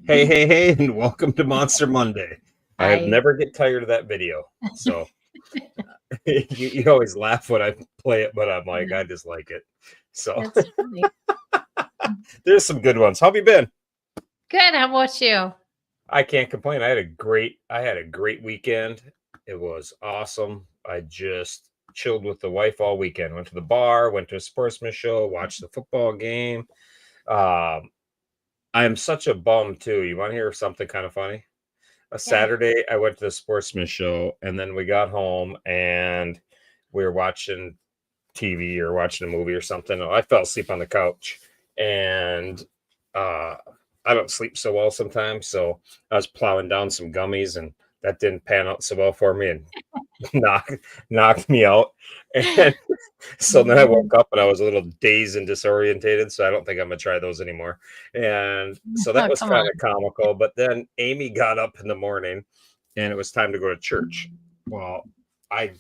Hey, hey, hey, and welcome to Monster Monday. I have I never get tired of that video. So you always laugh when I play it, but I'm like, I yeah, just like it. So that's funny. there's some good ones. How have you been? Good. How about you? I can't complain. I had a great weekend. It was awesome. I just chilled with the wife all weekend. Went to the bar, went to a sportsman show, watched the football game. Um, I am such a bum too. You want to hear something kind of funny? A Yeah. Saturday, I went to the sportsman show, and then we got home and we were watching TV or watching a movie or something. And I fell asleep on the couch, and uh, I don't sleep so well sometimes. So I was plowing down some gummies, and that didn't pan out so well for me, and knocked knocked me out. And so then I woke up and I was a little dazed and disorientated. So I don't think I'm gonna try those anymore. And so that Oh, was come kind on. of comical. But then Amy got up in the morning and it was time to go to church. Well, I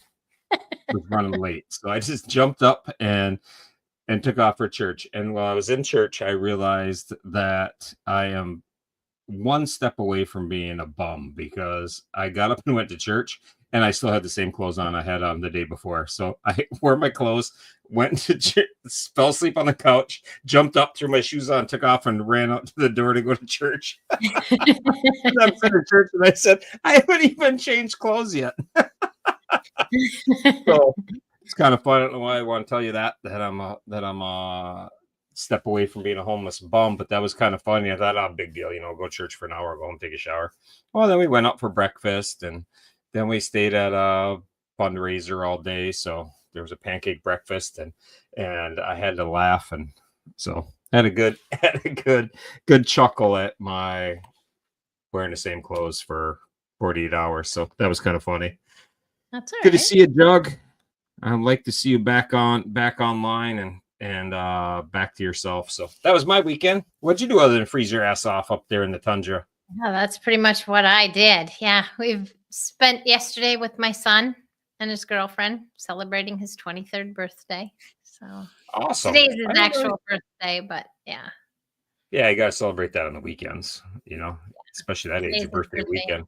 was running late. So I just jumped up and took off for church. And while I was in church, I realized that I am one step away from being a bum because I got up and went to church and I still had the same clothes on I had on the day before. So I wore my clothes, went to church, fell asleep on the couch, jumped up, threw my shoes on, took off, and ran out to the door to go to church. And I'm sitting in church and I said, I haven't even changed clothes yet. So it's kind of fun. I don't know why I want to tell you that I'm step away from being a homeless bum, but that was kind of funny. I thought, oh, big deal, go to church for an hour, go and take a shower. Well, then we went out for breakfast, and then we stayed at a fundraiser all day. So there was a pancake breakfast, and I had to laugh, and so had a good had a good chuckle at my wearing the same clothes for 48 hours. So that was kind of funny. That's all Good to right. see you, Doug. I'd like to see you back online and back to yourself. So that was my weekend. What'd you do other than freeze your ass off up there in the tundra? Yeah, that's pretty much what I did. Yeah, we've spent yesterday with my son and his girlfriend celebrating his 23rd birthday. So Awesome. today's his I never. actual birthday, but yeah, Yeah, you gotta celebrate that on the weekends. Especially that age, today's your his birthday birthday. weekend.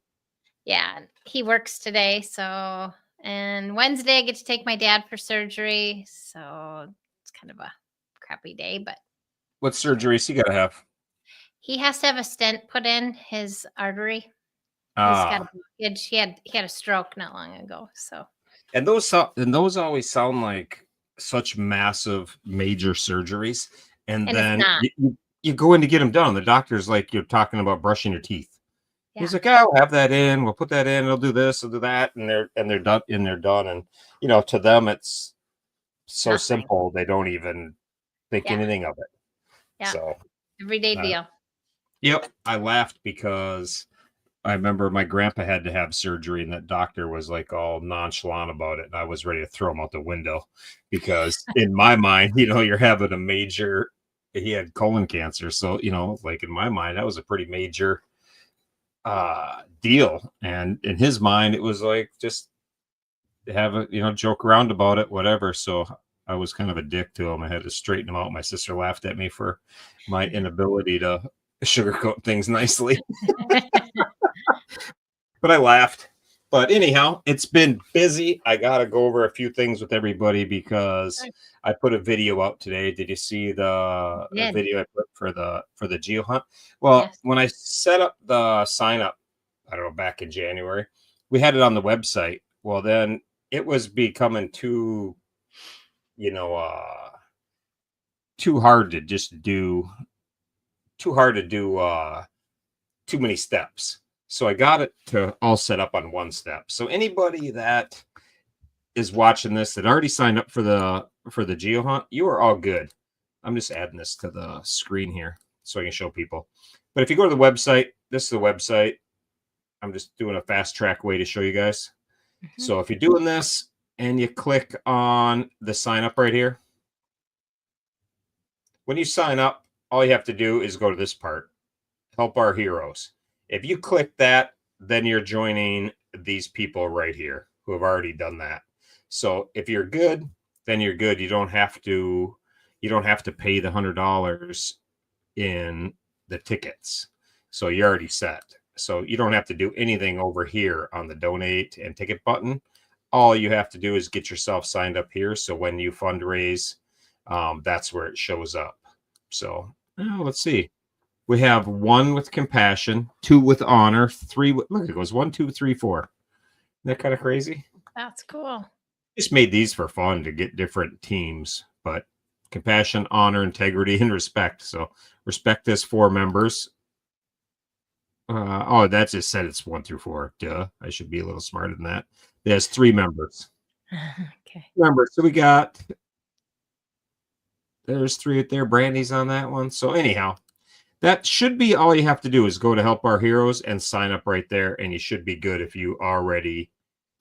Yeah, and he works today, so and Wednesday I get to take my dad for surgery, so it's kind of a crappy day, but What it's all right. surgeries you gotta have? He has to have a stent put in his artery. He's got a Ah, blockage. He had a stroke not long ago, so and those always sound like such massive major surgeries, and and it's then not. you go in to get them done. The doctor's like you're talking about brushing your teeth. He's Yeah, like, "Oh, we'll have that in. We'll put that in. They'll do this. They'll do that." And they're done. And they're done. And to them, it's so nothing. simple. They don't even think Yeah, anything of it. yeah, So, everyday uh, deal. yep, I laughed because I remember my grandpa had to have surgery, and that doctor was like all nonchalant about it, and I was ready to throw him out the window because in my mind, you're having a major. He had colon cancer, so like in my mind, that was a pretty major deal, and in his mind it was like just have a joke around about it, whatever. So I was kind of a dick to him. I had to straighten him out. My sister laughed at me for my inability to sugarcoat things nicely, but I laughed. But anyhow, it's been busy. I gotta go over a few things with everybody because I put a video out today. Did you see the Did. video I put for the geo hunt? Well, Yes. when I set up the sign up, I don't know, back in January, we had it on the website. Well, then it was becoming you know, uh, too hard to just do, too hard to do, too many steps. So I got it to all set up on one step. So anybody that is watching this that already signed up for the geo hunt, you are all good. I'm just adding this to the screen here so I can show people. But if you go to the website, this is the website. I'm just doing a fast track way to show you guys. Mhm. So if you're doing this and you click on the sign up right here, when you sign up, all you have to do is go to this part, help our heroes. If you click that, then you're joining these people right here who have already done that. So if you're good, then you're good. You don't have to pay the $100 in the tickets. So you're already set. So you don't have to do anything over here on the donate and ticket button. All you have to do is get yourself signed up here. So when you fundraise, that's where it shows up. So let's see. We have 1 with compassion, 2 with honor, 3 with, look, it goes 1, 2, 3, 4. Isn't that kind of crazy? That's cool. Just made these for fun to get different teams, but compassion, honor, integrity, and respect. So respect has 4 members. Oh, that just said it's 1 through 4. Duh. I should be a little smarter than that. It has 3 members. Okay. Members. So we got, there's 3 right there. Brandy's on that one. So anyhow, that should be all you have to do is go to Help Our Heroes and sign up right there. And you should be good if you already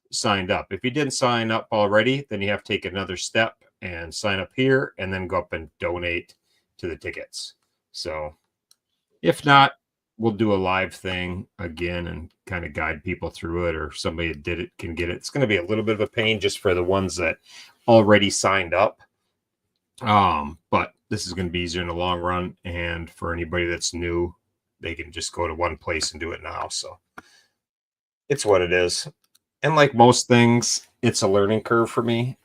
signed up. If you didn't sign up already, then you have to take another step and sign up here and then go up and donate to the tickets. So if not, we'll do a live thing again and kind of guide people through it, or somebody that did it can get it. It's going to be a little bit of a pain just for the ones that already signed up. But this is going to be easier in the long run. And for anybody that's new, they can just go to one place and do it now. So it's what it is. And like most things, it's a learning curve for me.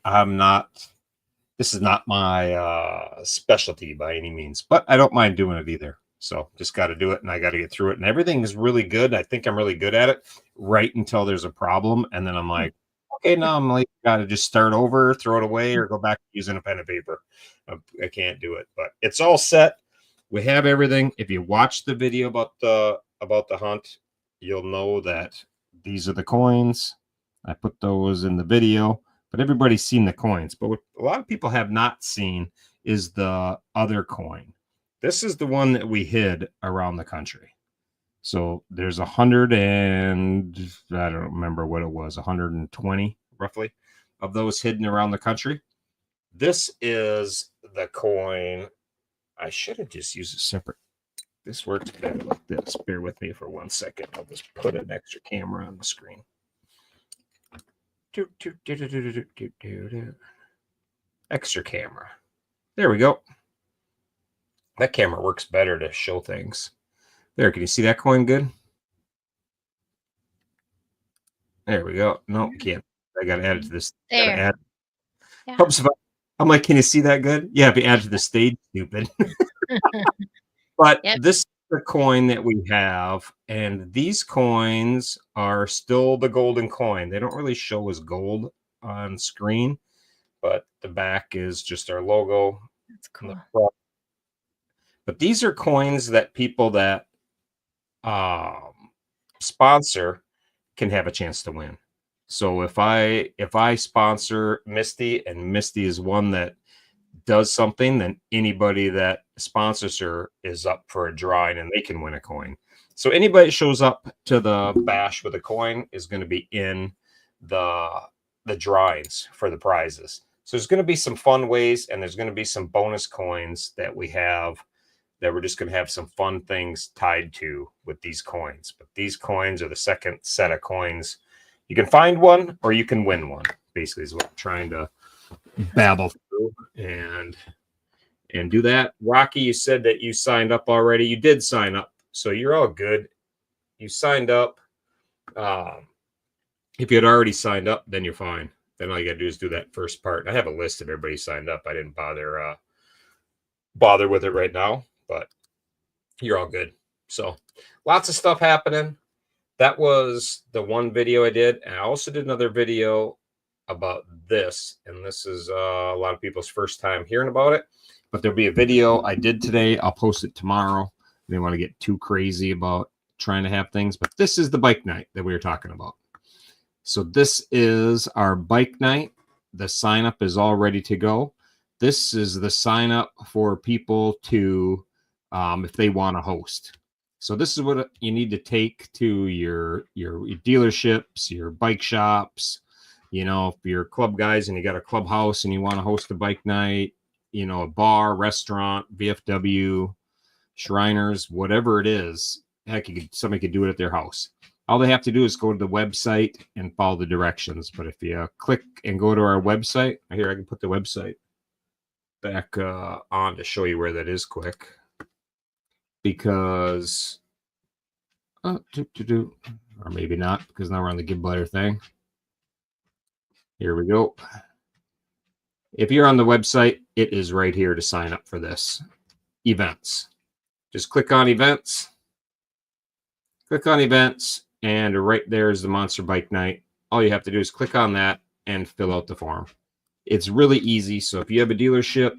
This is not my specialty by any means, but I don't mind doing it either. So just got to do it, and I got to get through it. And everything is really good. I think I'm really good at it right until there's a problem. And then I'm like, okay, now I'm like, got to just start over, throw it away, or go back to using a pen and paper. I can't do it, but it's all set. We have everything. If you watch the video about the hunt, you'll know that these are the coins. I put those in the video, but everybody's seen the coins. But what a lot of people have not seen is the other coin. This is the one that we hid around the country. So there's 100 and I don't remember what it was, 120 roughly of those hidden around the country. This is the coin. I should have just used a separate. This works better like this. Bear with me for 1 second. I'll just put an extra camera on the screen. Extra camera. There we go. That camera works better to show things. There, can you see that coin good? There we go. No, can't. I got to add it to this. There. Yeah. I'm like, can you see that good? Yeah, be added to the stage, stupid. But yep. This is the coin that we have, and these coins are still the golden coin. They don't really show as gold on screen, but the back is just our logo. That's cool. But these are coins that people that sponsor can have a chance to win. So if I sponsor Misty, and Misty is one that does something, then anybody that sponsors her is up for a drawing and they can win a coin. So anybody that shows up to the bash with a coin is going to be in the drawings for the prizes. So there's going to be some fun ways, and there's going to be some bonus coins that we have that we're just going to have some fun things tied to with these coins. But these coins are the second set of coins. You can find one or you can win one, basically, is what I'm trying to babble through and do that. Rocky, you said that you signed up already. You did sign up, so you're all good. You signed up. If you had already signed up, then you're fine. Then all you got to do is do that first part. I have a list of everybody signed up. I didn't bother with it right now, but you're all good. So lots of stuff happening. That was the one video I did. And I also did another video about this. And this is a lot of people's first time hearing about it. But there'll be a video I did today. I'll post it tomorrow. I didn't want to get too crazy about trying to have things. But this is the bike night that we were talking about. So this is our bike night. The sign up is all ready to go. This is the sign up for people to, if they want to host. So this is what you need to take to your dealerships, your bike shops. You know, if you're club guys and you got a clubhouse and you want to host a bike night, you know, a bar, restaurant, VFW, Shriners, whatever it is. Heck, somebody could do it at their house. All they have to do is go to the website and follow the directions. But if you click and go to our website, here I can put the website back on to show you where that is quick. Because Or maybe not, because now we're on the Give Butter thing. Here we go. If you're on the website, it is right here to sign up for this. Events. Just click on events. Click on events, and right there is the Monster Bike Night. All you have to do is click on that and fill out the form. It's really easy. So if you have a dealership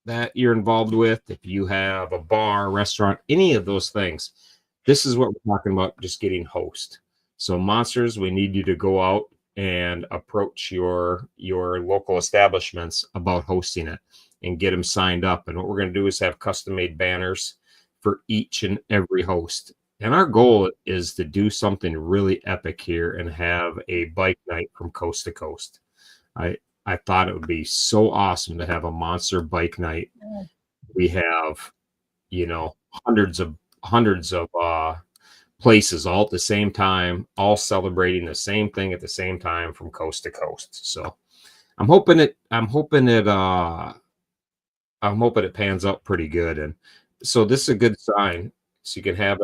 that you're involved with, if you have a bar, restaurant, any of those things, this is what we're talking about, just getting host. So Monsters, we need you to go out and approach your local establishments about hosting it and get them signed up. And what we're going to do is have custom made banners for each and every host. And our goal is to do something really epic here and have a bike night from coast to coast. I thought it would be so awesome to have a Monster Bike Night. We have, hundreds of places all at the same time, all celebrating the same thing at the same time from coast to coast. So I'm hoping it pans out pretty good. And so this is a good sign. So you can have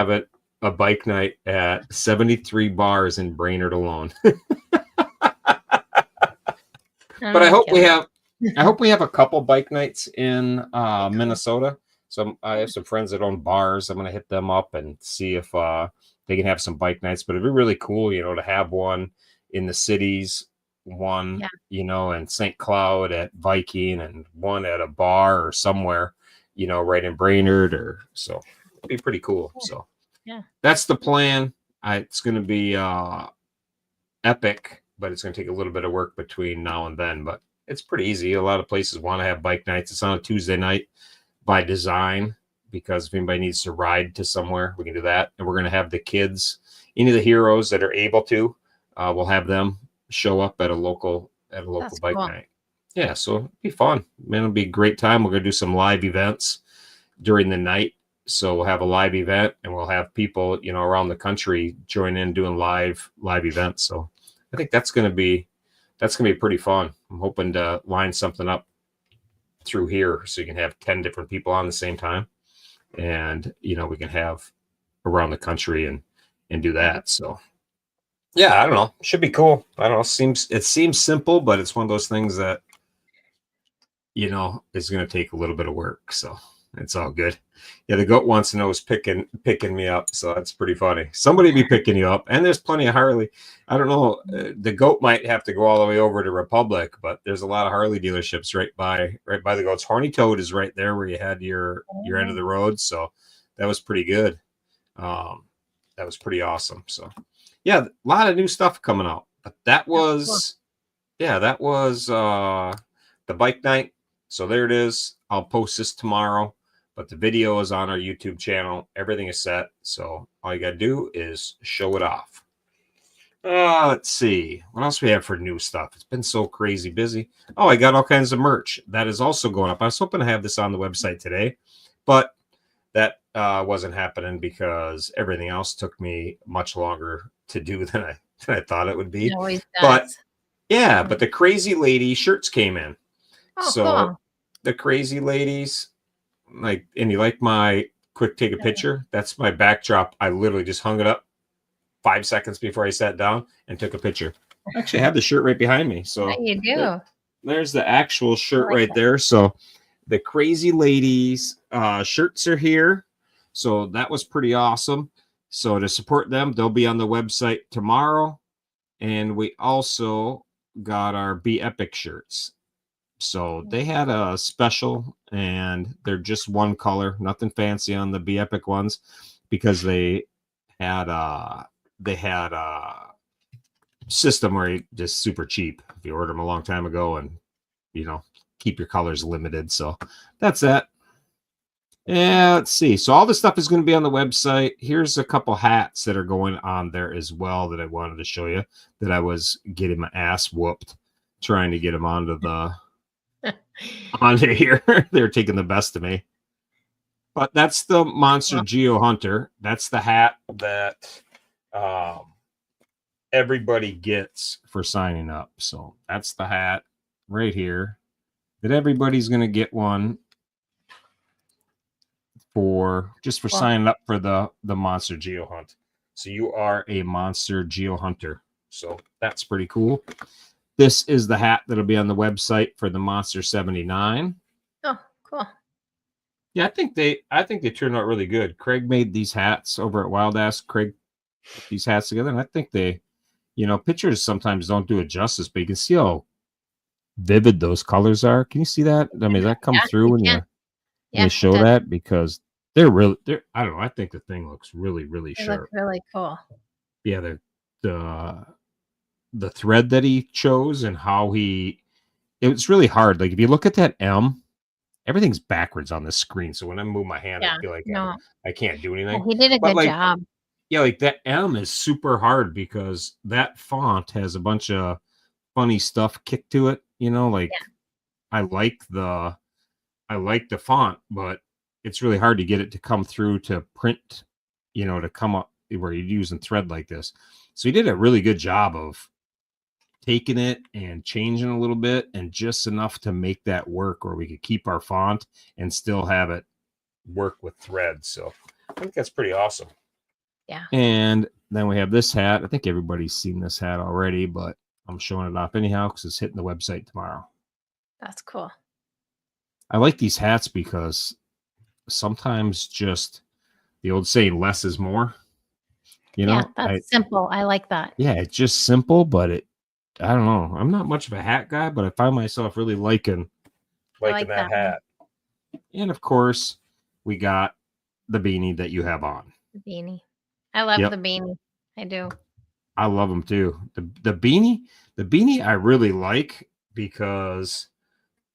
it a bike night at 73 bars in Brainerd alone. But I hope we have a couple bike nights in Minnesota. So I have some friends that own bars. I'm going to hit them up and see if they can have some bike nights. But it'd be really cool, to have one in the cities, one, in St. Cloud at Viking, and one at a bar or somewhere, right in Brainerd. So it'd be pretty cool. So that's the plan. It's going to be epic, but it's going to take a little bit of work between now and then. But it's pretty easy. A lot of places want to have bike nights. It's on a Tuesday night by design, because if anybody needs to ride to somewhere, we can do that. And we're going to have the kids, any of the heroes that are able to, we'll have them show up at a local bike night. Yeah, so it'll be fun. Man, it'll be a great time. We're going to do some live events during the night. So we'll have a live event, and we'll have people, around the country join in doing live events. So I think that's going to be pretty fun. I'm hoping to line something up through here so you can have 10 different people on the same time, and we can have around the country and do that. So yeah, I don't know, should be cool. I don't know, it seems simple, but it's one of those things that is going to take a little bit of work. So it's all good. Yeah, the goat wants to know who's picking me up, so that's pretty funny. Somebody be picking you up, and there's plenty of Harley. I don't know, the goat might have to go all the way over to Republic, but there's a lot of Harley dealerships right by the goats. Horny Toad is right there where you had your end of the road, so that was pretty good. That was pretty awesome. So yeah, a lot of new stuff coming out. But that was the bike night. So there it is. I'll post this tomorrow, but the video is on our YouTube channel. Everything is set. So all you got to do is show it off. Let's see. What else we have for new stuff? It's been so crazy busy. Oh, I got all kinds of merch. That is also going up. I was hoping to have this on the website today, but that wasn't happening because everything else took me much longer to do than I thought it would be. It always does. But yeah, but the Crazy Lady shirts came in. Oh, so cool. The Crazy Ladies, and you like my quick take a picture? That's my backdrop. I literally just hung it up 5 seconds before I sat down and took a picture. I actually have the shirt right behind me. So yeah, you do. There's the actual shirt right there. So the Crazy Ladies shirts are here. So that was pretty awesome. So to support them, they'll be on the website tomorrow. And we also got our Be Epic shirts. So they had a special, and they're just one color, nothing fancy on the Be Epic ones, because they had a system where you just super cheap if you ordered them a long time ago, and keep your colors limited. So that's that. Yeah, let's see. So all this stuff is going to be on the website. Here's a couple hats that are going on there as well that I wanted to show you, that I was getting my ass whooped trying to get them onto here. They're taking the best of me. But that's the Monster Geo Hunter. That's the hat that everybody gets for signing up. So that's the hat right here that everybody's going to get one for Cool. signing up for the Monster Geo Hunt. So you are a Monster Geo Hunter. So that's pretty cool. This is the hat that'll be on the website for the Monster 79. Oh, cool. Yeah, I think they turned out really good. Craig made these hats over at Wild Ass. Craig put these hats together, and I think they, pictures sometimes don't do it justice, but you can see how vivid those colors are. Can you see that? I mean, does that come Yeah, through you when can. when they show that? Because they're I don't know. I think the thing looks really, really They sharp. look really cool. Yeah, the thread that he chose and how it's really hard. Like if you look at that M, everything's backwards on the screen. So when I move my hand, I feel like I can't do anything. He did a good job. Yeah, like that M is super hard because that font has a bunch of funny stuff kicked to it. I like the font, but it's really hard to get it to come through to print, to come up where you're using thread like this. So he did a really good job of taking it and changing a little bit and just enough to make that work where we could keep our font and still have it work with thread. So I think that's pretty awesome. Yeah. And then we have this hat. I think everybody's seen this hat already, but I'm showing it off anyhow because it's hitting the website tomorrow. That's cool. I like these hats because sometimes just the old saying, less is more. Yeah, that's simple. I like that. Yeah, it's just simple, but I don't know. I'm not much of a hat guy, but I find myself really liking that hat. And of course, we got the beanie that you have on. The beanie. I love the beanie. I do. I love them too. The beanie I really like because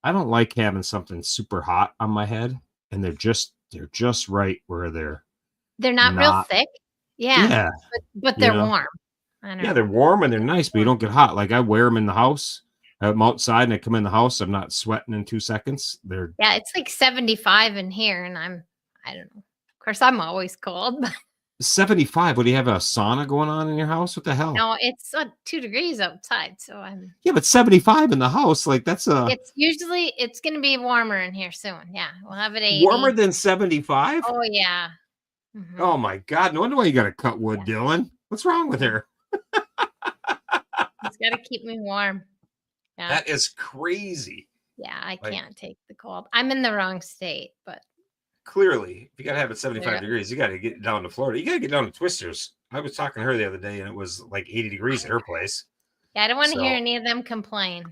I don't like having something super hot on my head, and they're just right where they're not real thick. Yeah. But they're warm. I know. Yeah, they're warm and they're nice, but you don't get hot. Like I wear them in the house. I'm outside and I come in the house. I'm not sweating in 2 seconds. Yeah, it's like 75 in here, and I don't know. Of course, I'm always cold. But 75. What do you have, a sauna going on in your house? What the hell? No, it's 2 degrees outside, so I'm. Yeah, but 75 in the house, like that's It's going to be warmer in here soon. Yeah, we'll have it 80. Warmer than 75? Oh yeah. Mm-hmm. Oh my God! No wonder why you got to cut wood, Dylan. What's wrong with her? It's got to keep me warm. Yeah. That is crazy. Yeah, I can't take the cold. I'm in the wrong state, but clearly, if you got to have it 75 degrees, you got to get down to Florida. You got to get down to Twisters. I was talking to her the other day, and it was like 80 degrees at her place. Yeah, I don't want to hear any of them complain.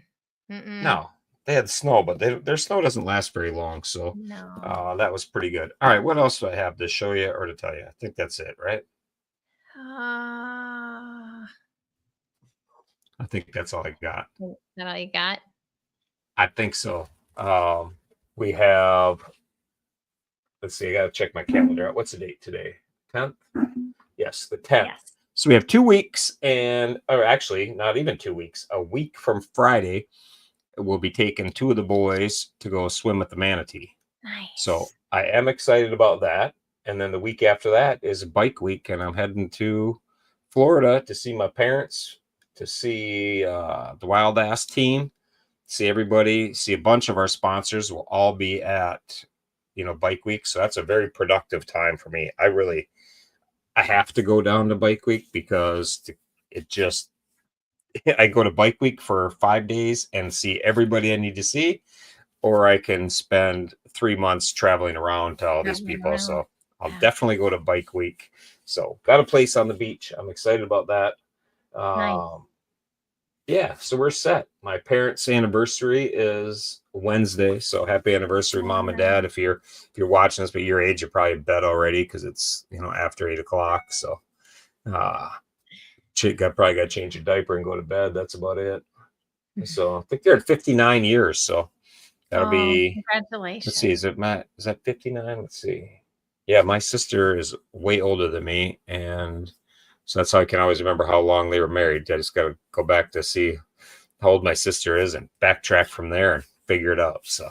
No, they had snow, but their snow doesn't last very long. So no. That was pretty good. All right, what else do I have to show you or to tell you? I think that's it, right? I think that's all I got. Is that all you got? I think so. We have, let's see, I got to check my calendar out. What's the date today? 10th? Yes, the 10th. Yes. So we have 2 weeks or actually not even 2 weeks, a week from Friday, we'll be taking 2 of the boys to go swim at the Manatee. Nice. So I am excited about that. And then the week after that is bike week, and I'm heading to Florida to see my parents, to see the Wild Ass team, see everybody, see a bunch of our sponsors. Will all be at, bike week. So that's a very productive time for me. I have to go down to bike week because I go to bike week for 5 days and see everybody I need to see, or I can spend 3 months traveling around to all these people. So I'll definitely go to bike week. So got a place on the beach. I'm excited about that. Nice. Yeah, so we're set. My parents' anniversary is Wednesday, so happy anniversary, Mom and Dad. If you're watching this, but your age, you're probably in bed already because it's after 8 o'clock. So, probably got to change your diaper and go to bed. That's about it. So I think they're at 59 years. So that'll be. Congratulations. Let's see, is that 59? Let's see. Yeah, my sister is way older than me, and so that's how I can always remember how long they were married. I just got to go back to see how old my sister is and backtrack from there and figure it out. So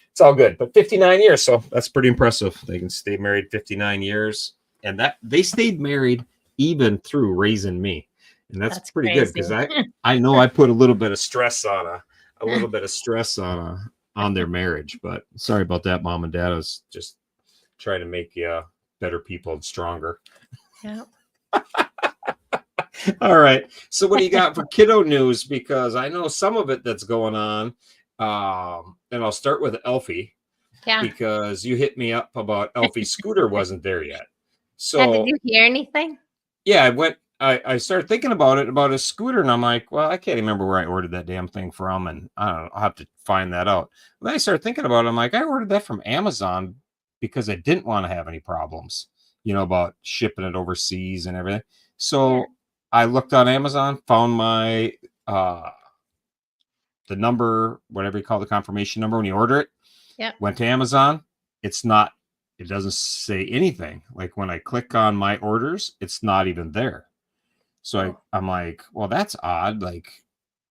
it's all good. But 59 years, so that's pretty impressive. They can stay married 59 years, and that they stayed married even through raising me, and that's pretty good because I know I put a little bit of stress on on their marriage. But sorry about that, Mom and Dad. I was just try to make you better people and stronger. Yeah. All right. So what do you got for kiddo news? Because I know some of it that's going on. And I'll start with Elfie Yeah. because you hit me up about Elfie's scooter wasn't there yet. Yeah, did So you hear anything? yeah, I started thinking about a scooter, and I'm like, well, I can't remember where I ordered that damn thing from, and I don't know, I'll have to find that out. Then I started thinking about it. I'm like, I ordered that from Amazon because I didn't want to have any problems, about shipping it overseas and everything. So Yeah. I looked on Amazon, found my the number, whatever you call the confirmation number when you order it. Yep. Went to Amazon. It doesn't say anything. Like when I click on my orders, it's not even there. So I'm like, well, that's odd. Like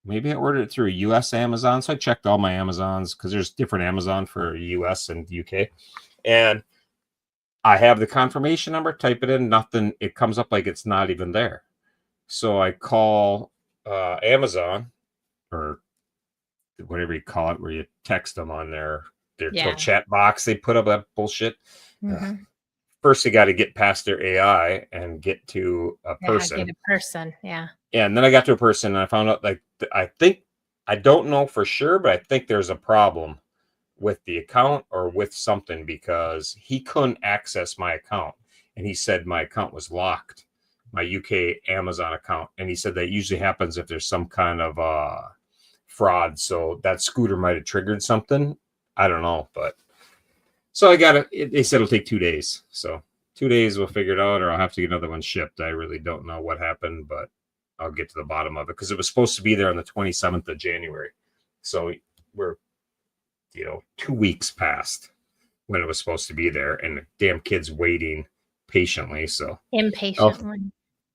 maybe I ordered it through a US Amazon. So I checked all my Amazons because there's different Amazon for US and UK. And I have the confirmation number, type it in, nothing. It comes up like it's not even there. So I call Amazon or whatever you call it, where you text them on their little chat box. They put up that bullshit. Mm-hmm. First, you got to get past their AI and get to a person. Get a person, yeah. Yeah, and then I got to a person, and I found out, like, I don't know for sure, but I think there's a problem with the account or with something because he couldn't access my account, and he said my account was locked, my UK Amazon account, and he said that usually happens if there's some kind of fraud. So that scooter might have triggered something. I don't know, but so I got it. They said it'll take 2 days. So 2 days we'll figure it out, or I'll have to get another one shipped. I really don't know what happened, but I'll get to the bottom of it because it was supposed to be there on the 27th of January. So we're, 2 weeks past when it was supposed to be there, and the damn kid's waiting patiently. So impatiently.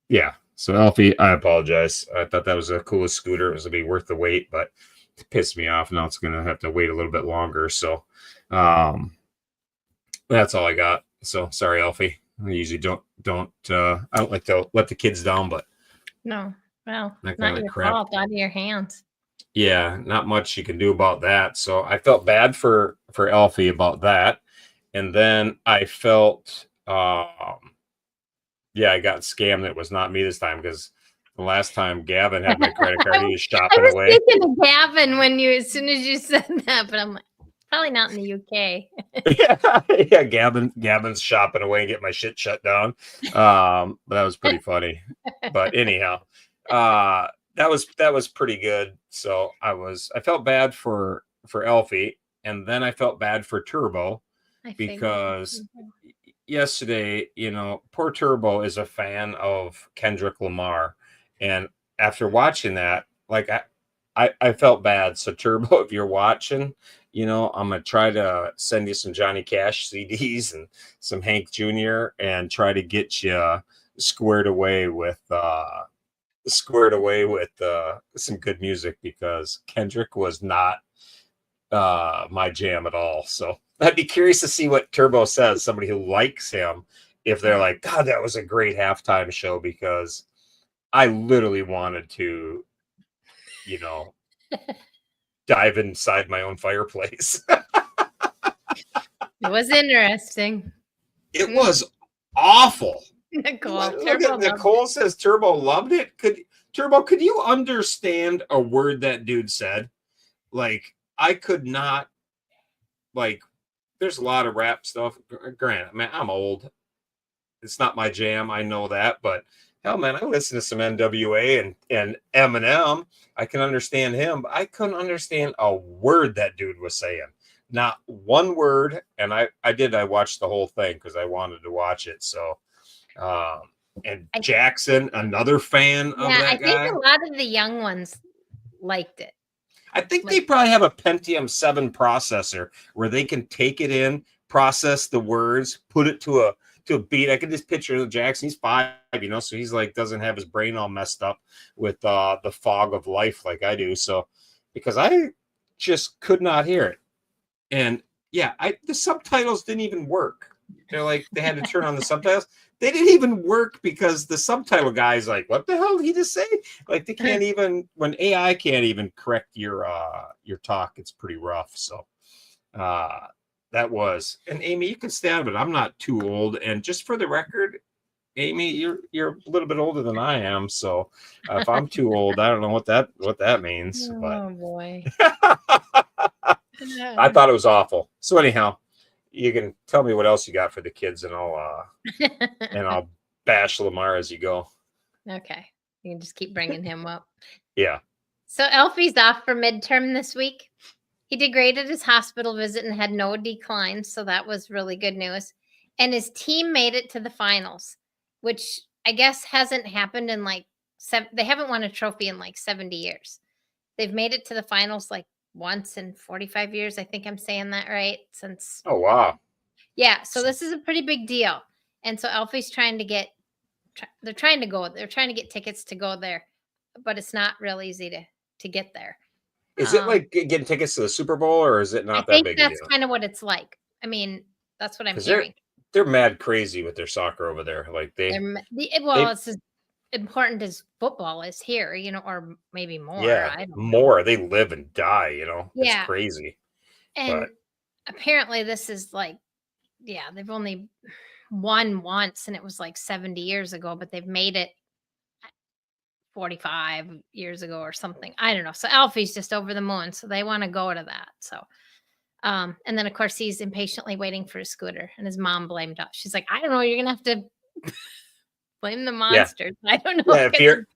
Yeah. So Alfie, I apologize. I thought that was the coolest scooter. It was gonna be worth the wait, but it pissed me off. Now it's gonna have to wait a little bit longer. So that's all I got. So sorry, Alfie. I usually don't I don't like to let the kids down, but no, well, that not kind of your crap. fault, out of your hands. Yeah, not much you can do about that. So I felt bad for Alfie about that. And then I felt I got scammed. It was not me this time because the last time Gavin had my credit card, he was shopping I was away. thinking of Gavin as soon as you said that, but I'm like, probably not in the UK. yeah, Gavin's shopping away and get my shit shut down. But that was pretty funny. But anyhow, that was pretty good. So I felt bad for Elfie, and then I felt bad for Turbo because yesterday, poor Turbo is a fan of Kendrick Lamar, and after watching that, like I felt bad. So Turbo, if you're watching, I'm gonna try to send you some Johnny Cash CDs and some Hank Jr. and try to get you squared away with some good music because Kendrick was not my jam at all. So I'd be curious to see what Turbo says, somebody who likes him, if they're like, God, that was a great halftime show, because I literally wanted to, dive inside my own fireplace. It was interesting. It was awful. Nicole says Turbo loved it. Could you understand a word that dude said? Like, I could not. Like, there's a lot of rap stuff. Granted, man, I'm old. It's not my jam. I know that, but hell, man, I listen to some NWA and Eminem. I can understand him, but I couldn't understand a word that dude was saying. Not one word. And I watched the whole thing because I wanted to watch it. So, and Jackson, another fan of that guy. I think a lot of the young ones liked it. I think they probably have a Pentium 7 processor where they can take it in, process the words, put it to a beat. I can just picture Jackson. He's 5, so he's like doesn't have his brain all messed up with the fog of life like I do. So because I just could not hear it, and the subtitles didn't even work. They're like they had to turn on the subtitles. They didn't even work because the subtitle guy's like, what the hell did he just say? Like they can't even, when AI can't even correct your talk, it's pretty rough. So That was. And Amy, you can stay out of it. I'm not too old. And just for the record, Amy, you're a little bit older than I am. So if I'm too old, I don't know what that means. But Oh boy. I thought it was awful. So anyhow, you can tell me what else you got for the kids, and I'll bash Lamar as you go. Okay. You can just keep bringing him up. Yeah. So Elfie's off for midterm this week. He did great at his hospital visit and had no declines, so that was really good news. And his team made it to the finals, which I guess hasn't happened in like they haven't won a trophy in like 70 years. They've made it to the finals like once in 45 years. I think I'm saying that right. Since Oh wow. yeah, so this is a pretty big deal. And so Elfie's trying to get they're trying to get tickets to go there, but it's not real easy to get there. Is it like getting tickets to the Super Bowl, or is it I not that think big a that's deal? kind of what it's like. I mean, that's what I'm 'Cause hearing. they're mad crazy with their soccer over there. Like It's as important as football is here, or maybe more. yeah, I don't know. more. They live and die, It's Yeah. crazy. And But apparently this is like, yeah, they've only won once and it was like 70 years ago, but they've made it 45 years ago or something. I don't know. So Alfie's just over the moon. So they want to go to that. So, and then of course he's impatiently waiting for his scooter and his mom blamed us. She's like, I don't know. You're going to have to blame the monsters. I don't know. yeah, if you're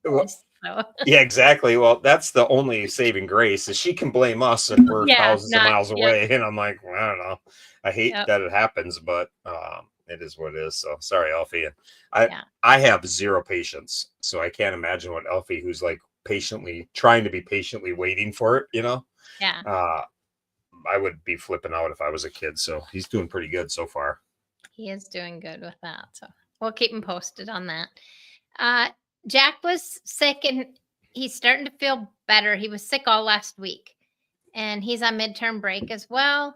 So. yeah, exactly. Well, that's the only saving grace is she can blame us and we're thousands of miles away. And I'm like, well, I don't know. I hate that it happens, but it is what it is. So sorry, Elfie. I have zero patience, so I can't imagine what Elfie, who's like trying to be patiently waiting for it, Yeah. I would be flipping out if I was a kid. So he's doing pretty good so far. He is doing good with that. So we'll keep him posted on that. Jack was sick and he's starting to feel better. He was sick all last week and he's on midterm break as well.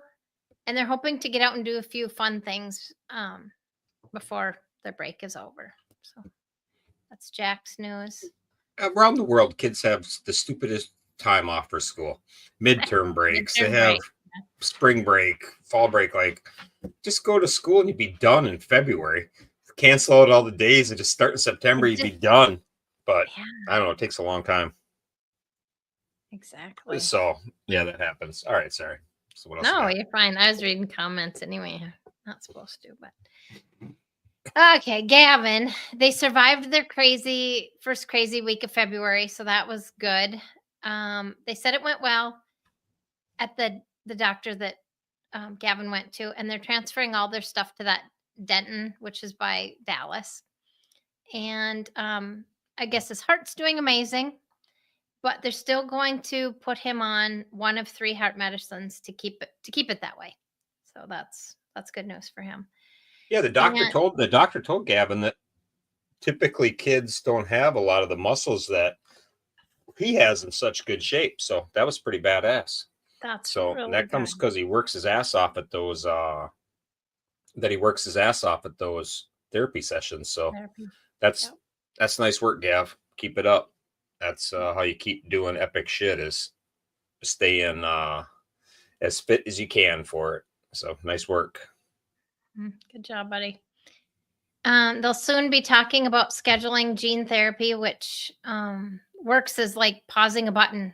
And they're hoping to get out and do a few fun things before the break is over. So that's Jack's news. Around the world, kids have the stupidest time off for school. Midterm breaks. They have spring break, fall break. Like, just go to school and you'd be done in February. Cancel out all the days and just start in September. You'd be done. But I don't know. It takes a long time. Exactly. So yeah, that happens. All right. Sorry. So what else? No, you're fine. I was reading comments anyway. Not supposed to, but okay. Gavin, they survived their first crazy week of February, so that was good. They said it went well at the doctor that Gavin went to, and they're transferring all their stuff to that Denton, which is by Dallas. And I guess his heart's doing amazing, but they're still going to put him on one of 3 heart medicines to keep it that way. So that's good news for him. Yeah, the doctor told Gavin that typically kids don't have a lot of the muscles that he has in such good shape. So that was pretty badass. That's really that comes because he works his ass off at those therapy sessions. So that's nice work, Gav. Keep it up. That's how you keep doing epic shit, is staying as fit as you can for it. So nice work. Good job, buddy. They'll soon be talking about scheduling gene therapy, which works as like pausing a button.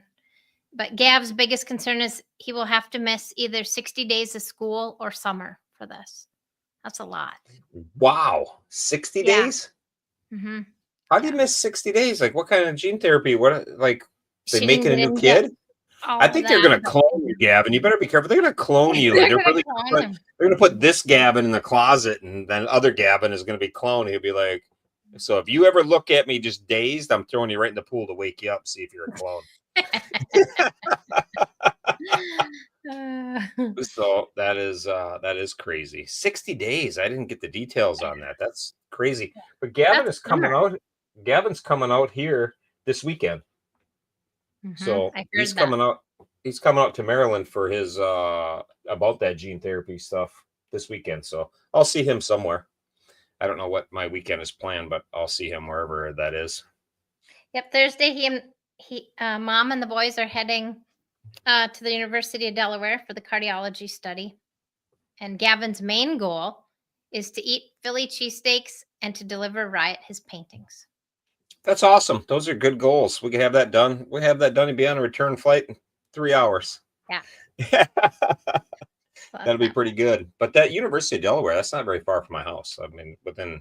But Gav's biggest concern is he will have to miss either 60 days of school or summer for this. That's a lot. Wow. 60 days? Mm-hmm. How do you miss 60 days? Like, what kind of gene therapy? What, like, they making a new kid? I think they're going to clone you, Gavin. You better be careful. They're going to clone you. They're going to put this Gavin in the closet, and then other Gavin is going to be cloned. He'll be like, so if you ever look at me just dazed, I'm throwing you right in the pool to wake you up, see if you're a clone. So that is crazy. 60 days. I didn't get the details on that. That's crazy. But Gavin's coming out here this weekend. Mm-hmm. So he's coming out to Maryland for his about that gene therapy stuff this weekend. So I'll see him somewhere. I don't know what my weekend is planned, but I'll see him wherever that is. Yep, Thursday he Mom and the boys are heading to the University of Delaware for the cardiology study. And Gavin's main goal is to eat Philly cheesesteaks and to deliver Riot his paintings. That's awesome. Those are good goals. We can have that done. We have that done and be on a return flight in 3 hours. Yeah. That'll be pretty good. But that University of Delaware, that's not very far from my house. I mean, within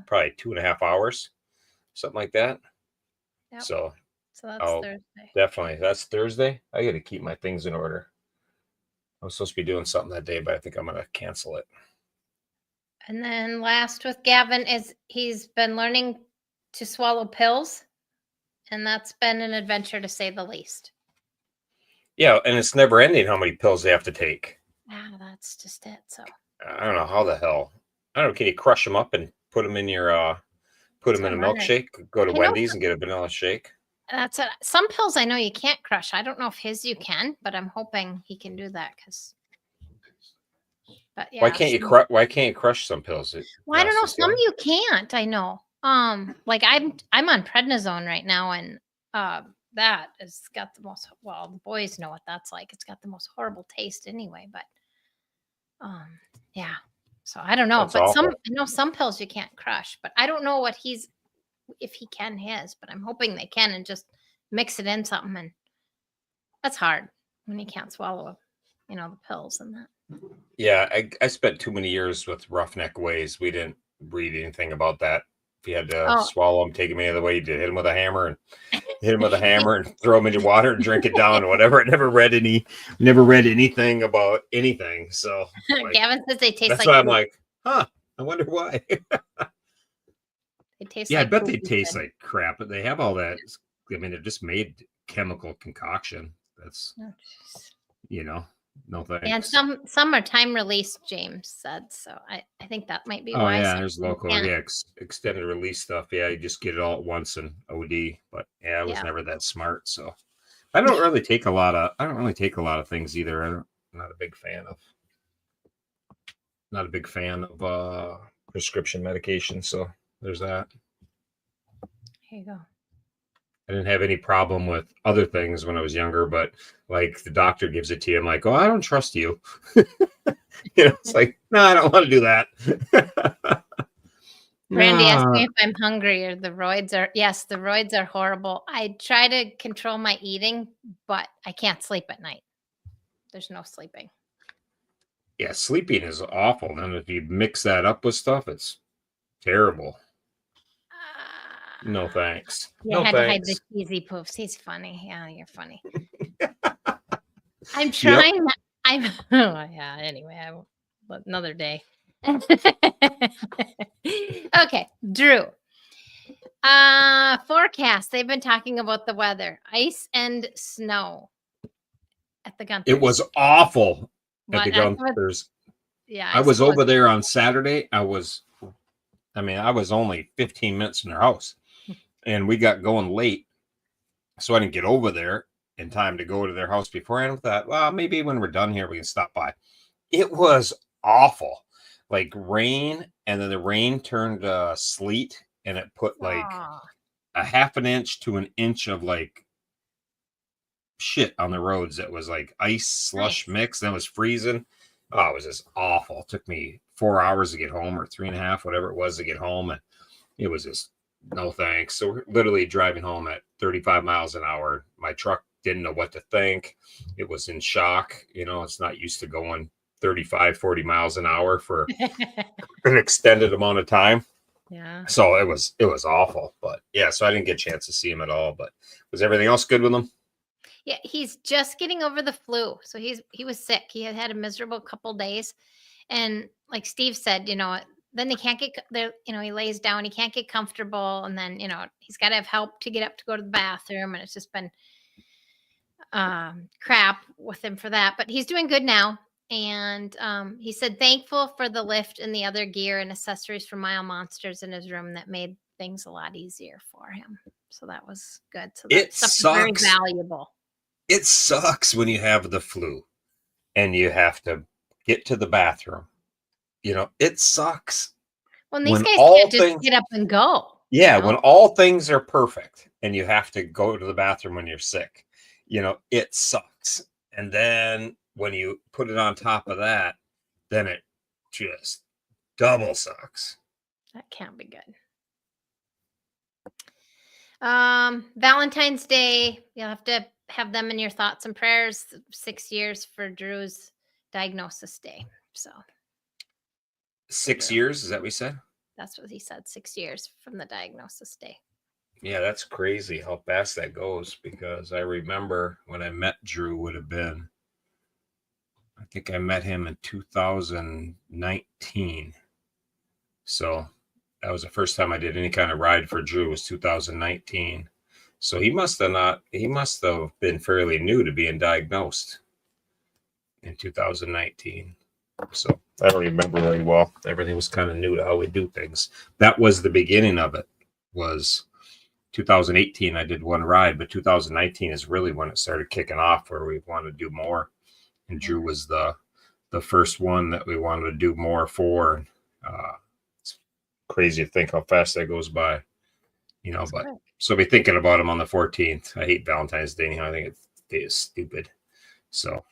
probably 2.5 hours, something like that. Yep. So that's Thursday. Definitely. That's Thursday. I got to keep my things in order. I was supposed to be doing something that day, but I think I'm going to cancel it. And then last with Gavin is he's been learning to swallow pills. And that's been an adventure to say the least. Yeah, and it's never ending how many pills they have to take. That's just it. So I don't know how the hell. I don't know. Can you crush them up and put them in your put them in a milkshake? Go to Wendy's and get a vanilla shake. That's it. Some pills I know you can't crush. I don't know if his you can, but I'm hoping he can do that because. But yeah, why can't you crush some pills? Well, I don't know. Some you can't. I know. Like I'm on prednisone right now, and that has got the most. Well, the boys know what that's like. It's got the most horrible taste anyway. But yeah. So I don't know. That's but awful. I know some pills you can't crush, but I don't know what if he can his. But I'm hoping they can and just mix it in something. And that's hard when you can't swallow, the pills and that. Yeah, I spent too many years with Roughneck Ways. We didn't read anything about that. If you had to swallow them, take them any other way, you did hit them with a hammer and throw them in your water and drink it down or whatever. I never read anything about anything. So Gavin says they taste that's like. Why I'm like, I wonder why. They taste. Yeah, like I bet they taste like crap, but they have all that. I mean, they're just made chemical concoction. That's no thanks. And some are time released, James said. So I think that might be why. Yeah, there's local, extended release stuff. Yeah, you just get it all at once and OD. But I was never that smart. So I don't really take a lot of things either. I'm not a big fan of prescription medication. So there's that. Here you go. I didn't have any problem with other things when I was younger, but like the doctor gives it to you, I'm like, I don't trust you. It's like, no, I don't want to do that. Randy asked me if I'm hungry or the roids are. Yes, the roids are horrible. I try to control my eating, but I can't sleep at night. There's no sleeping. Yeah, sleeping is awful. And if you mix that up with stuff, it's terrible. No thanks. You had to hide the cheesy poofs. He's funny. Yeah, you're funny. I'm trying. Yep. Anyway, another day. Okay, Drew. Forecast. They've been talking about the weather, ice and snow at the Gunther's. It was awful at the Gunther's. Yeah, I was over there on Saturday. I was only 15 minutes from their house. And we got going late, so I didn't get over there in time to go to their house beforehand. I thought, well, maybe when we're done here, we can stop by. It was awful, like rain, and then the rain turned sleet, and it put like a half an inch to an inch of like shit on the roads. That was like ice slush mix. That was freezing. Oh, it was just awful. It took me 4 hours to get home, or 3.5, whatever it was, to get home, and it was just. No thanks. So we're literally driving home at 35 miles an hour. My truck didn't know what to think. It was in shock. It's not used to going 35, 40 miles an hour for an extended amount of time. Yeah. So it was awful. But yeah, so I didn't get a chance to see him at all. But was everything else good with him? Yeah, he's just getting over the flu. So he was sick. He had a miserable couple days. And like Steve said, then they can't get there. He lays down, he can't get comfortable. And then, he's got to have help to get up to go to the bathroom. And it's just been crap with him for that. But he's doing good now. And he said, thankful for the lift and the other gear and accessories from Mile Monsters in his room that made things a lot easier for him. So that was good. So that stuff is very valuable. It sucks when you have the flu and you have to get to the bathroom. It sucks. When these guys can't just get up and go. Yeah, when all things are perfect and you have to go to the bathroom when you're sick, it sucks. And then when you put it on top of that, then it just double sucks. That can't be good. Valentine's Day, you'll have to have them in your thoughts and prayers. 6 years for Drew's diagnosis day. So 6 years, is that what we said? that's what he said. 6 years from the diagnosis day. Yeah, that's crazy how fast that goes, because I remember when I met Drew would have been, I think I met him in 2019. So that was the first time I did any kind of ride for Drew, was 2019. So he must have been fairly new to being diagnosed in 2019. So I don't remember very well. Everything was kind of new to how we do things. That was the beginning of it. Was 2018 I did one ride, but 2019 is really when it started kicking off, where we want to do more. And Drew was the first one that we wanted to do more for. It's crazy to think how fast that goes by, That's but correct. so be thinking about him on the 14th. I hate Valentine's Day anyhow. I think it is stupid. So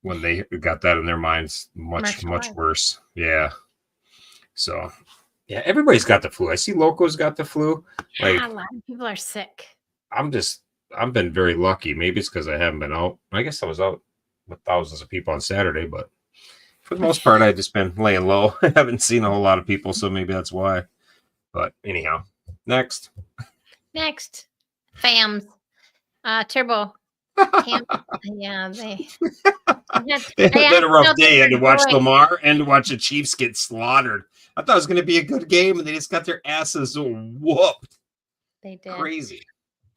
when they got that in their minds, much worse. Yeah. So yeah, everybody's got the flu. I see Loco's got the flu. Yeah, a lot of people are sick. I've been very lucky. Maybe it's because I haven't been out. I guess I was out with thousands of people on Saturday, but for the most part, I've just been laying low. I haven't seen a whole lot of people, so maybe that's why. But anyhow, next. FAMs. Turbo. Yeah, they had a rough day. And to watch Lamar and to watch the Chiefs get slaughtered. I thought it was going to be a good game, and they just got their asses whooped. They did. Crazy.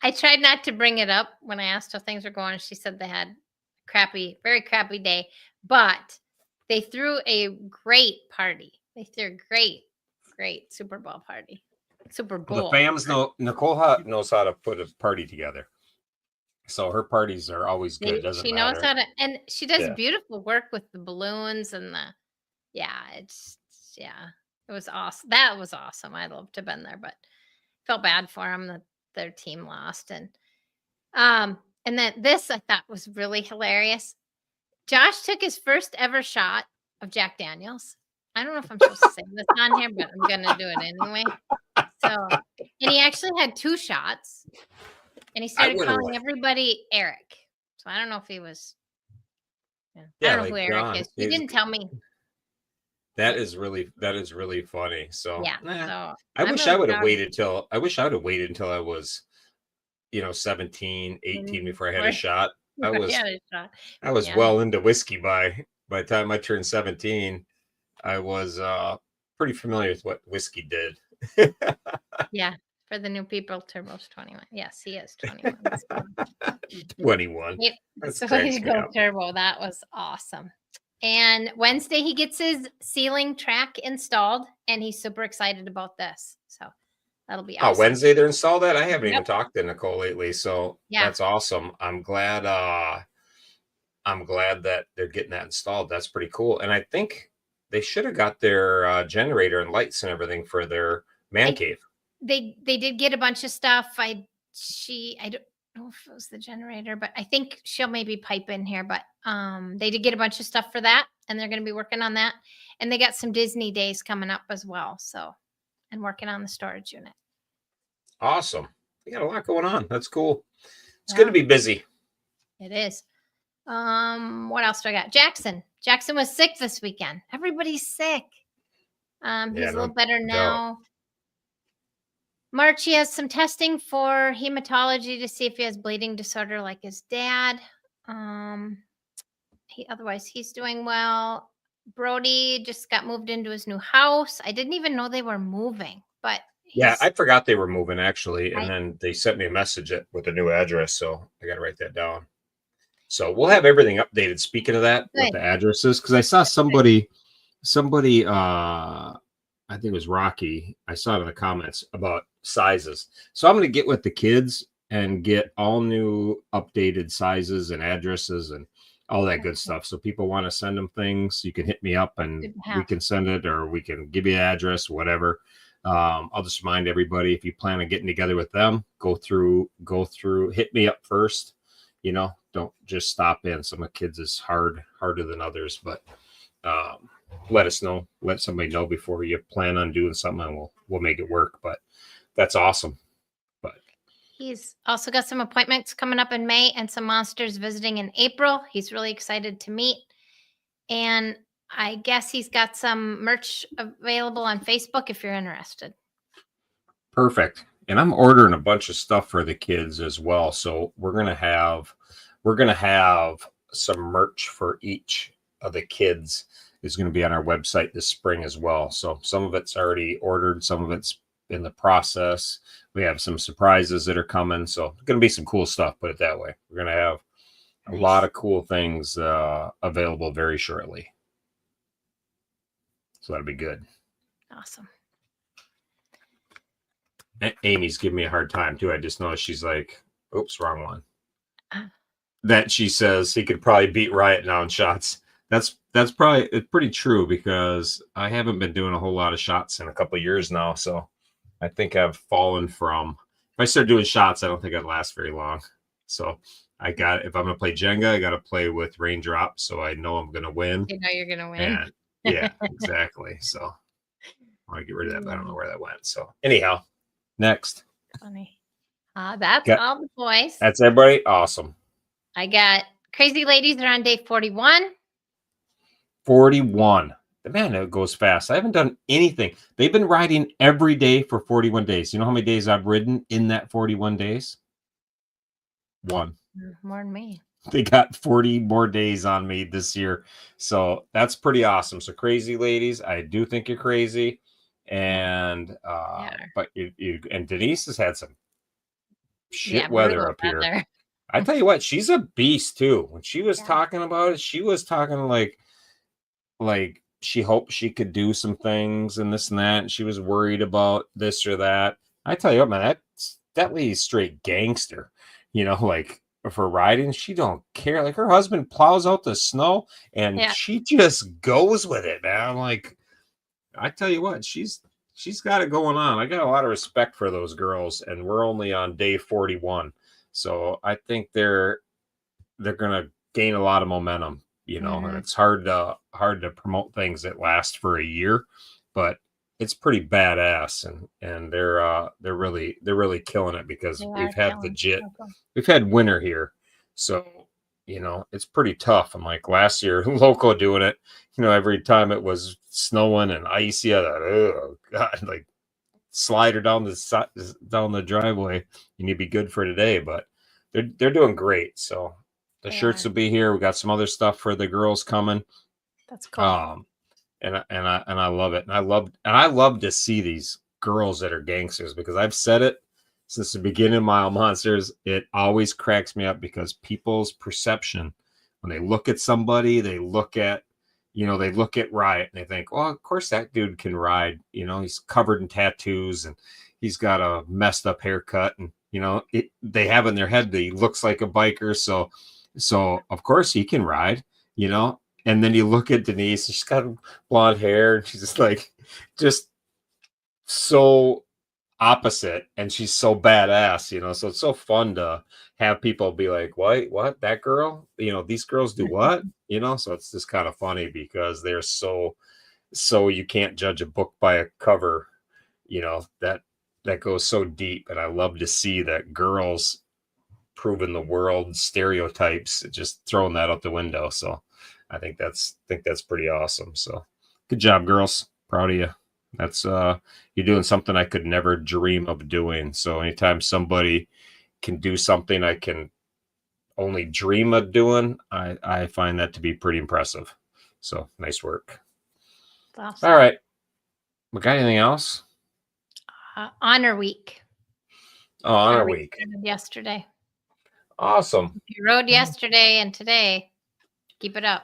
I tried not to bring it up when I asked how things were going. She said they had very crappy day, but they threw a great party. They threw a great Super Bowl party. Super Bowl. Well, the FAMs know, Nicole knows how to put a party together. So her parties are always good. She knows how to, and she does beautiful work with the balloons and it was awesome. That was awesome. I'd love to have been there, but felt bad for them that their team lost. And then this I thought was really hilarious. Josh took his first ever shot of Jack Daniels. I don't know if I'm supposed to say this on here, but I'm gonna do it anyway. So, and he actually had 2 shots. And he started calling everybody Eric. So I don't know if he was. I don't know who Eric is. He didn't tell me. That is really funny. So yeah. So I wish I would have waited until I was, 17, 18 before I had a shot. I was well into whiskey by the time I turned 17. I was pretty familiar with what whiskey did. Yeah. For the new people, Turbo's 21. Yes, he is 21. 21. So way to go, Turbo. That was awesome. And Wednesday, he gets his ceiling track installed, and he's super excited about this. So that'll be awesome. Wednesday they're installed that? I haven't even talked to Nicole lately, so that's awesome. I'm glad that they're getting that installed. That's pretty cool. And I think they should have got their generator and lights and everything for their man cave. They did get a bunch of stuff. I don't know if it was the generator, but I think she'll maybe pipe in here. But they did get a bunch of stuff for that, and they're going to be working on that. And they got some Disney days coming up as well. So, and working on the storage unit. Awesome. They got a lot going on. That's cool. It's good to be busy. It is. What else do I got? Jackson was sick this weekend. Everybody's sick. He's a little better now. March, he has some testing for hematology to see if he has bleeding disorder like his dad. Otherwise, he's doing well. Brody just got moved into his new house. I didn't even know they were moving, but I forgot they were moving actually, and then they sent me a message with a new address, so I got to write that down. So we'll have everything updated. Speaking of that, with the addresses, because I saw somebody. I think it was Rocky. I saw it in the comments about sizes. So I'm going to get with the kids and get all new updated sizes and addresses and all that good stuff. So people want to send them things, you can hit me up and we can send it, or we can give you an address, whatever. I'll just remind everybody, if you plan on getting together with them, go through, hit me up first. Don't just stop in. Some of the kids is harder than others, but let us know. Let somebody know before you plan on doing something, and we'll make it work. But that's awesome. But He's also got some appointments coming up in May and some monsters visiting in April. He's really excited to meet. And I guess he's got some merch available on Facebook if you're interested. perfect. And I'm ordering a bunch of stuff for the kids as well. So we're gonna have some merch for each of the kids is going to be on our website this spring as well. So some of it's already ordered, some of it's in the process. We have some surprises that are coming. So it's going to be some cool stuff, put it that way. We're going to have a lot of cool things available very shortly. So that'll be good. Awesome. Amy's giving me a hard time too. I just noticed she's like, oops, wrong one. That she says he could probably beat Riot now in shots. That's probably it's pretty true because I haven't been doing a whole lot of shots in a couple of years now. So I think I've fallen from, if I start doing shots, I don't think I'd last very long. So if I'm going to play Jenga, I got to play with raindrops. So I know I'm going to win. You know you're going to win. And, yeah, exactly. So I want to get rid of that, but I don't know where that went. So anyhow, next. Funny. That's all the boys. That's everybody. Awesome. I got Crazy Ladies are on day 41. 41. Man, it goes fast. I haven't done anything. They've been riding every day for 41 days. You know how many days I've ridden in that 41 days? 1. More than me. They got 40 more days on me this year. So that's pretty awesome. So Crazy Ladies, I do think you're crazy. And but you and Denise has had some shit weather up here. I tell you what, she's a beast too. When she was talking about it, she was talking like she hoped she could do some things and this and that. And she was worried about this or that. I tell you what, man, that lady's straight gangster. You know, like for riding, she don't care. Like her husband plows out the snow and she just goes with it, man. I'm like, I tell you what, she's got it going on. I got a lot of respect for those girls, and we're only on day 41. So I think they're gonna gain a lot of momentum. You know, and it's hard to promote things that last for a year, but it's pretty badass, and they're really killing it because we've had winter here, so you know it's pretty tough. And like last year, Loco doing it, you know, every time it was snowing and icy, I thought, oh god, like slide her down the driveway. You need to be good for today, but they're doing great. So. The shirts will be here. We got some other stuff for the girls coming. That's cool. And I love it. And I love to see these girls that are gangsters because I've said it since the beginning of Mile Monsters. It always cracks me up because people's perception when they look at somebody, they look at Riot and they think, well, of course that dude can ride. You know, he's covered in tattoos and he's got a messed up haircut, and you know, they have in their head that he looks like a biker. So of course he can ride, you know. And then you look at Denise, she's got blonde hair, and she's just so opposite, and she's so badass, you know. So it's so fun to have people be like, what that girl? You know, these girls do what? You know, so it's just kind of funny because they're so you can't judge a book by a cover, you know, that goes so deep. And I love to see that girls proving the world stereotypes, just throwing that out the window. So I think that's pretty awesome. So good job, girls. Proud of you. That's you're doing something I could never dream of doing. So anytime somebody can do something I can only dream of doing, I find that to be pretty impressive. So nice work. Awesome. All right. We got anything else? Honor Week. Oh, Honor Week. Yesterday. Awesome. You rode yesterday and today. Keep it up.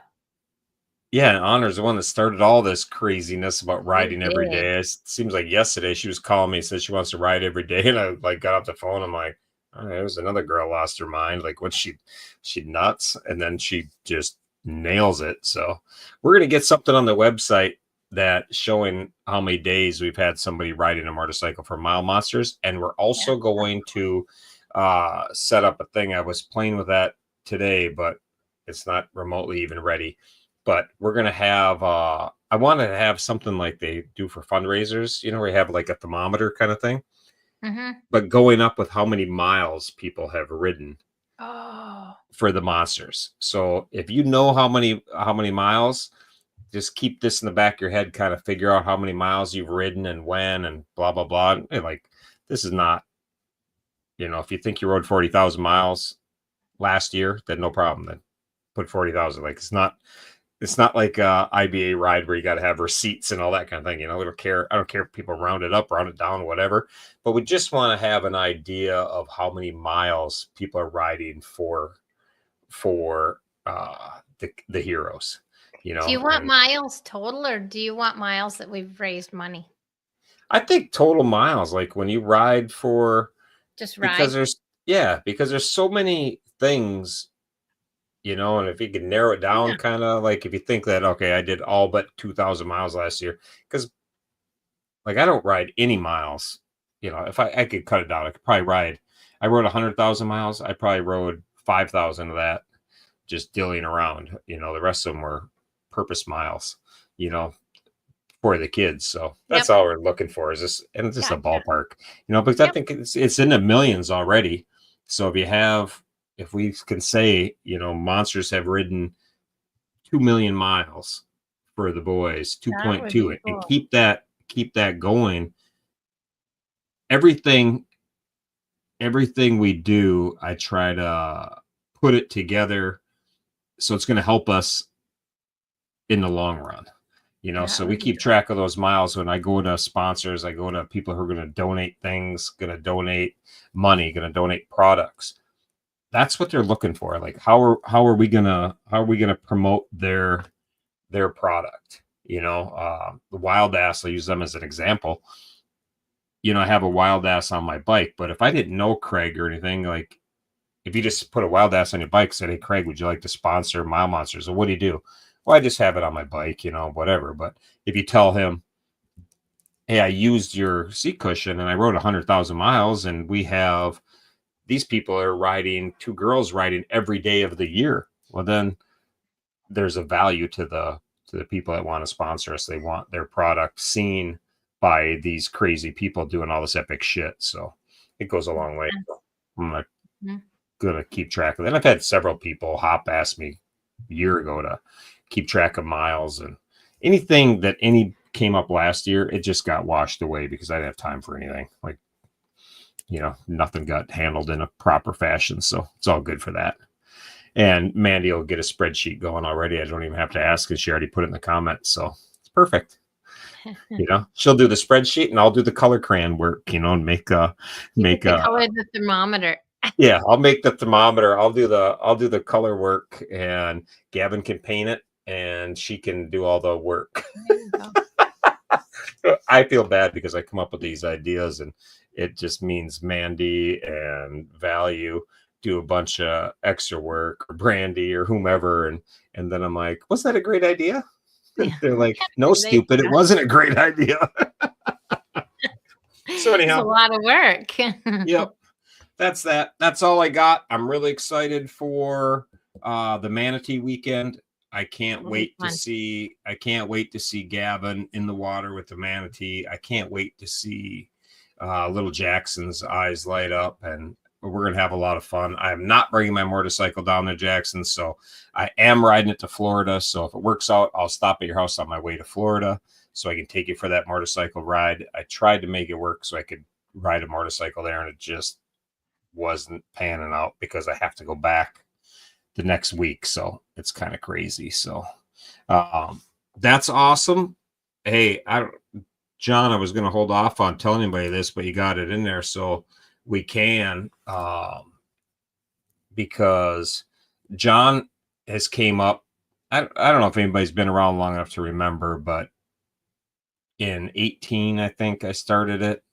Yeah, and Honor's the one that started all this craziness about riding every day. It seems like yesterday she was calling me, said she wants to ride every day, and I got off the phone. I'm like, oh, there's another girl lost her mind. Like, what's she nuts? And then she just nails it. So we're gonna get something on the website that showing how many days we've had somebody riding a motorcycle for Mile Monsters, and we're also going to set up a thing. I was playing with that today, but it's not remotely even ready. but we're gonna have. I wanted to have something like they do for fundraisers. You know, where you have like a thermometer kind of thing, but going up with how many miles people have ridden Oh, for the monsters. So if you know how many miles, just keep this in the back of your head, kind of figure out how many miles you've ridden and when and blah blah blah. And like this is not, if you think you rode 40,000 miles last year, then no problem. Then put 40,000. Like it's not like a IBA ride where you got to have receipts and all that kind of thing. I don't care. I don't care if people round it up, round it down, whatever. But we just want to have an idea of how many miles people are riding for the heroes. do you want miles total, or do you want miles that we've raised money? I think total miles, like when you ride for, Just ride. because there's so many things, and if you can narrow it down, kind of like if you think that, okay, I did all but 2,000 miles last year, because like I don't ride any miles. If I could cut it down, I could probably I rode 100,000 miles. I probably rode 5,000 of that just dilling around. The rest of them were purpose miles, for the kids. So that's all we're looking for is this, and it's just a ballpark, because I think it's in the millions already. So if we can say, monsters have ridden 2 million miles for the boys, 2.2, and keep that going. Everything we do, I try to put it together so it's going to help us in the long run. So we keep track of those miles. When I go to sponsors, I go to people who are going to donate things, going to donate money, going to donate products. That's what they're looking for. Like, how are we gonna promote their product? The Wild Ass, I use them as an example. I have a Wild Ass on my bike, but if I didn't know Craig or anything, like if you just put a Wild Ass on your bike, said, "Hey, Craig, would you like to sponsor Mile Monsters?" Or what do you do? Well, I just have it on my bike, whatever. But if you tell him, "Hey, I used your seat cushion and I rode 100,000 miles, and we have these people are riding, 2 girls riding every day of the year," well, then there's a value to the people that want to sponsor us. They want their product seen by these crazy people doing all this epic shit. So it goes a long way. So I'm gonna keep track of it. And I've had several people, Hop asked me a year ago to keep track of miles, and anything that came up last year, it just got washed away because I didn't have time for anything. Like, nothing got handled in a proper fashion. So it's all good for that. And Mandy will get a spreadsheet going already. I don't even have to ask because she already put it in the comments. So it's perfect. She'll do the spreadsheet and I'll do the color crayon work, and make color the thermometer. Yeah, I'll make the thermometer. I'll do the color work, and Gavin can paint it and she can do all the work. I feel bad because I come up with these ideas and it just means Mandy and Value do a bunch of extra work, or Brandy or whomever. And then I'm like, was that a great idea? They're like, no, stupid. It wasn't a great idea. So anyhow, it's a lot of work. Yep. That's that. That's all I got. I'm really excited for the Manatee weekend. I can't wait to see Gavin in the water with the manatee. I can't wait to see little Jackson's eyes light up, and we're going to have a lot of fun. I'm not bringing my motorcycle down to Jackson, so I am riding it to Florida. So if it works out, I'll stop at your house on my way to Florida so I can take you for that motorcycle ride. I tried to make it work so I could ride a motorcycle there, and it just wasn't panning out because I have to go back the next week. So it's kind of crazy. So that's awesome. Hey, John, I was going to hold off on telling anybody this, but you got it in there. So we can, because John has came up. I don't know if anybody's been around long enough to remember, but in 18, I think I started it,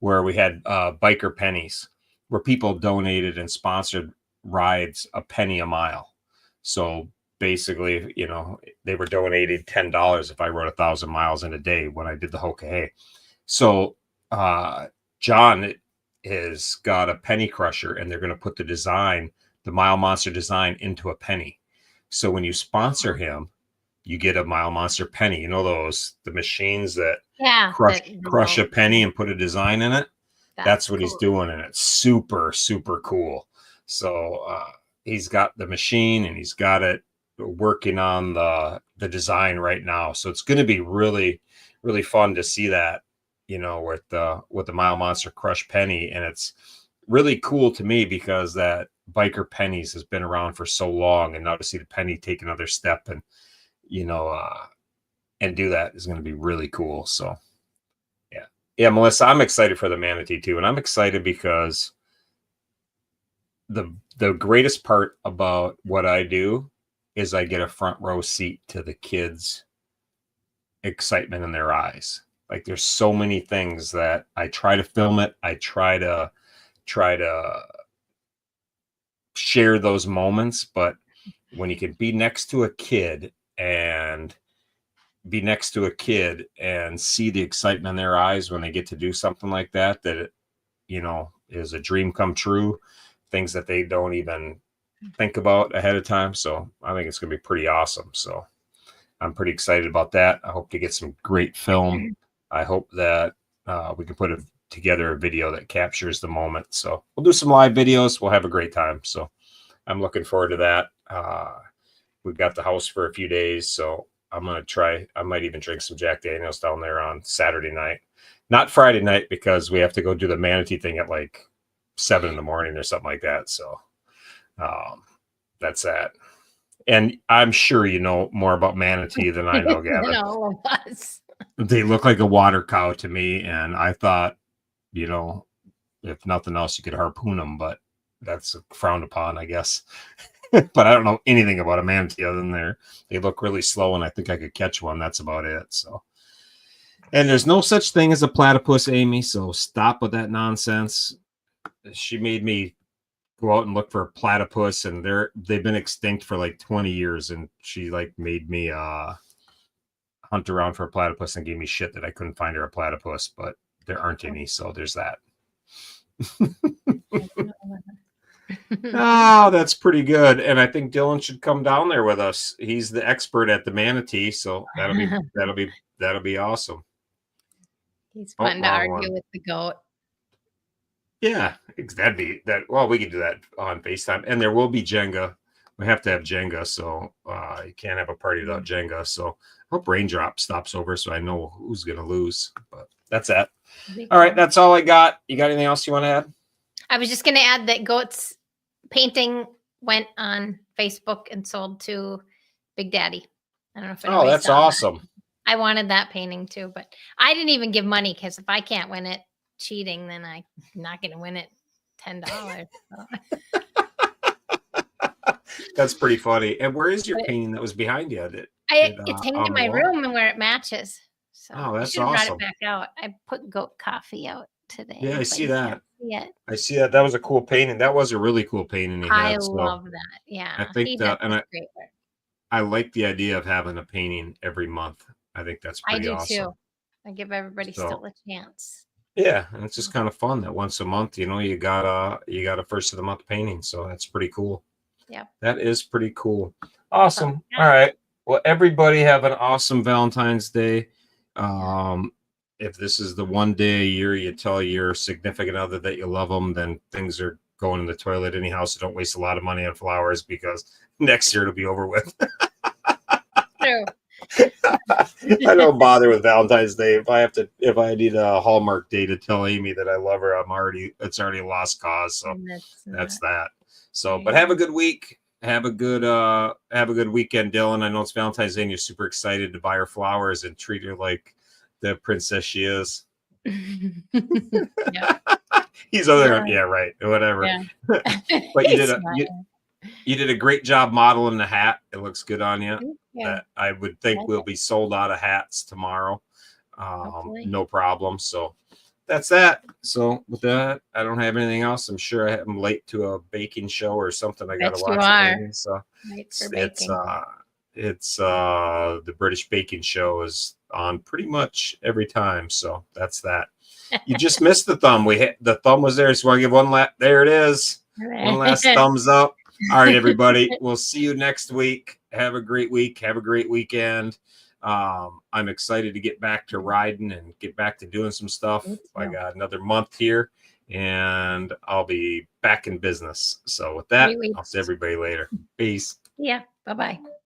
where we had biker pennies, where people donated and sponsored rides a penny a mile. So basically, they were donating $10 if I rode 1,000 miles in a day when I did the Hokahay. So John has got a penny crusher, and they're going to put the Mile Monster design into a penny. So when you sponsor him, you get a Mile Monster penny. You know the machines that Yeah. crush a penny and put a design in it. That's what he's doing, and it's super, super cool. So he's got the machine, and he's got it working on the design right now. So it's going to be really, really fun to see that, with the Mile Monster Crush penny. And it's really cool to me because that biker pennies has been around for so long, and now to see the penny take another step and and do that is going to be really cool. So yeah, Melissa, I'm excited for the manatee too, and I'm excited because the greatest part about what I do is I get a front row seat to the kids' excitement in their eyes. Like, there's so many things that I try to film it. I try to share those moments, but when you can be next to a kid and see the excitement in their eyes when they get to do something like that, it, is a dream come true, things that they don't even think about ahead of time. So I think it's going to be pretty awesome. So I'm pretty excited about that. I hope to get some great film. I hope that we can put together a video that captures the moment. So we'll do some live videos. We'll have a great time. So I'm looking forward to that. We've got the house for a few days, so I'm going to try. I might even drink some Jack Daniels down there on Saturday night, not Friday night, because we have to go do the manatee thing at like 7 a.m. or something like that. So that's that. And I'm sure you know more about manatee than I know, Gavin. All of us. They look like a water cow to me, and I thought, if nothing else, you could harpoon them, but that's frowned upon, I guess. But I don't know anything about a manatee other than they look really slow, and I think I could catch one. That's about it. So, and there's no such thing as a platypus, Amy. So stop with that nonsense. She made me go out and look for a platypus, and they've been extinct for like 20 years, and she made me hunt around for a platypus and gave me shit that I couldn't find her a platypus, but there aren't any. So there's that. Oh, that's pretty good. And I think Dylan should come down there with us. He's the expert at the manatee, so that'll be awesome. He's fun to argue with the goat. Yeah, that'd be that. Well, we could do that on FaceTime, and there will be Jenga. We have to have Jenga, so you can't have a party without Jenga. So I hope Raindrop stops over so I know who's gonna lose. But that's that. All right, that's all I got. You got anything else you want to add? I was just going to add that Goat's painting went on Facebook and sold to Big Daddy. I don't know if Oh, that's awesome. That. I wanted that painting too, but I didn't even give money because if I can't win it cheating, then I'm not going to win it $10. That's pretty funny. And where is your painting that was behind you? It's hanging in my room and where it matches. So that's awesome. Brought it back out. I put Goat Coffee out today. Yeah, I see that. I see that. That was a cool painting. That was a really cool painting. I love that. Yeah, I think that, and I like the idea of having a painting every month. I think that's pretty awesome. I do too. I give everybody still a chance. Yeah, and it's just kind of fun that once a month, you got a first of the month painting. So that's pretty cool. Yeah, that is pretty cool. Awesome. Yeah. All right. Well, everybody have an awesome Valentine's Day. If this is the one day a year you tell your significant other that you love them, then things are going in the toilet anyhow. So don't waste a lot of money on flowers because next year it'll be over with. True. I don't bother with Valentine's Day. If I need a Hallmark day to tell Amy that I love her, it's already a lost cause. So that's that. So, but have a good week. Have a good weekend, Dylan. I know it's Valentine's Day and you're super excited to buy her flowers and treat her like the princess she is. Yeah. He's over there. Yeah, right. Whatever. Yeah. But you did a great job modeling the hat. It looks good on you. Yeah. I would think we'll be sold out of hats tomorrow. No problem. So that's that. So with that, I don't have anything else. I'm sure I'm late to a baking show or something. I got to watch. So it's the British Baking Show is on pretty much every time. So that's that. You just missed the thumb. The thumb was there. So I want to give one last. There it is. One last thumbs up. All right, everybody. We'll see you next week. Have a great week. Have a great weekend. I'm excited to get back to riding and get back to doing some stuff. I got another month here and I'll be back in business. So with that, I'll see everybody later. Peace. Yeah. Bye-bye.